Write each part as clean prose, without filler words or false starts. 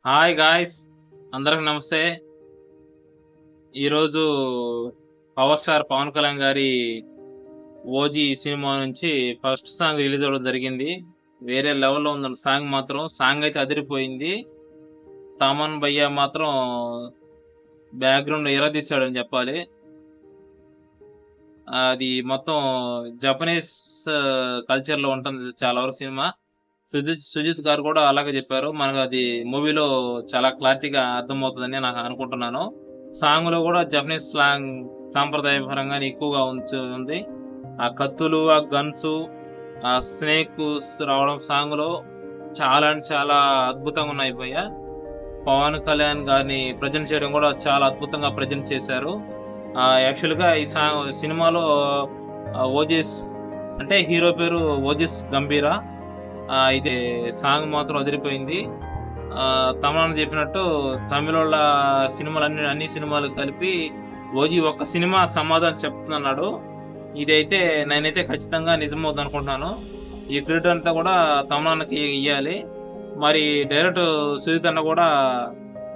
Hi guys, అందరికి నమస్తే. ఈరోజు పవర్ స్టార్ పవన్ కళ్యాణ్ గారి ఓజీ సినిమా నుంచి ఫస్ట్ సాంగ్ రిలీజ్ అవ్వడం జరిగింది. వేరే లెవెల్లో ఉందండి సాంగ్ మాత్రం. సాంగ్ అయితే అదిరిపోయింది. తమన్ భయ్య మాత్రం బ్యాక్గ్రౌండ్ ఎరదీశాడని చెప్పాలి. అది మొత్తం జపనీస్ కల్చర్లో ఉంటుంది చాలా వరకు సినిమా. సుజిత్ గారు కూడా అలాగే చెప్పారు. మనకు అది మూవీలో చాలా క్లారిటీగా అర్థమవుతుందని నాకు అనుకుంటున్నాను. సాంగ్ లో కూడా జపనీస్ స్లాంగ్ సాంప్రదాయ పరంగా ఎక్కువగా ఉంది. ఆ కత్తులు, ఆ గన్స్, ఆ స్నేక్ రావడం సాంగ్ లో చాలా అంటే చాలా అద్భుతంగా ఉన్నాయి భయ్య. పవన్ కళ్యాణ్ గారిని ప్రజెంట్ చేయడం కూడా చాలా అద్భుతంగా ప్రజెంట్ చేశారు. యాక్చువల్ గా ఈ సినిమాలో ఓజిస్ అంటే హీరో పేరు ఓజిస్ గంభీరా. ఇది సాంగ్ మాత్రం అదిరిపోయింది. తమన్ చెప్పినట్టు తమిళ సినిమాలు అన్ని సినిమాలు కలిపి ఓజీ ఒక్క సినిమా సమాధానం చెప్తున్నాడు. ఇదైతే నేనైతే ఖచ్చితంగా నిజమవుతుంది అనుకుంటున్నాను. ఈ క్రెడిట్ అంతా కూడా తమన్నాకి ఇవ్వాలి. మరి డైరెక్టర్ సుజిత్ అన్న కూడా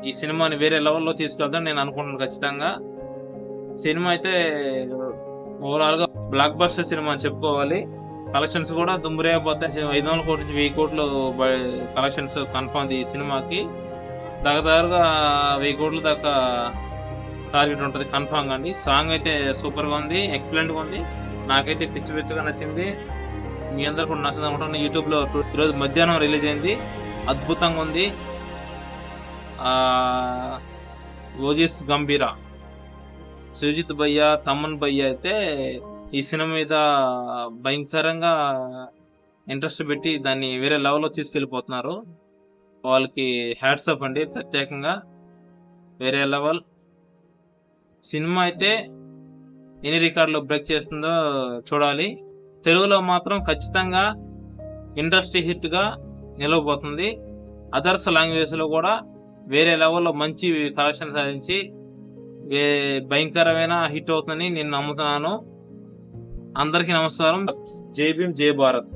ఈ సినిమాని వేరే లెవెల్లో తీసుకెళ్తాను నేను అనుకుంటున్నాను ఖచ్చితంగా. సినిమా అయితే ఓవరాల్ గా బ్లాక్ బస్టర్ సినిమా అని చెప్పుకోవాలి. కలెక్షన్స్ కూడా దుమ్మురేపోతాయి. 500 కోట్ల నుంచి 1000 కోట్లు కలెక్షన్స్ కన్ఫర్మ్ ఈ సినిమాకి. దగ్గరగా 1000 కోట్ల దాకా టార్గెట్ ఉంటుంది కన్ఫర్మ్ అండి. సాంగ్ అయితే సూపర్ గా ఉంది, ఎక్సలెంట్ గా ఉంది. నాకైతే పిచ్చి పిచ్చిగా నచ్చింది. మీ అందరు కూడా నచ్చింది అనుకుంటున్నాను. యూట్యూబ్ లో ఈరోజు మధ్యాహ్నం రిలీజ్ అయింది. అద్భుతంగా ఉంది. ఓజిస్ గంభీరా, సుజిత్ భయ్య, తమన్ భయ్య అయితే ఈ సినిమా మీద భయంకరంగా ఇంట్రెస్ట్ పెట్టి దాన్ని వేరే లెవెల్లో తీసుకెళ్లిపోతున్నారు. వాళ్ళకి హ్యాట్స్ ఆఫ్ అండి. ప్రత్యేకంగా వేరే లెవెల్ సినిమా అయితే ఎన్ని రికార్డులు బ్రేక్ చేస్తుందో చూడాలి. తెలుగులో మాత్రం ఖచ్చితంగా ఇండస్ట్రీ హిట్ గా నిలవబోతుంది. అదర్స్ లాంగ్వేజ్ లో కూడా వేరే లెవెల్లో మంచి కలెక్షన్ సాధించి భయంకరమైన హిట్ అవుతుందని నేను నమ్ముతున్నాను. అందరికీ నమస్కారం. జై భీమ్, జై భారత్.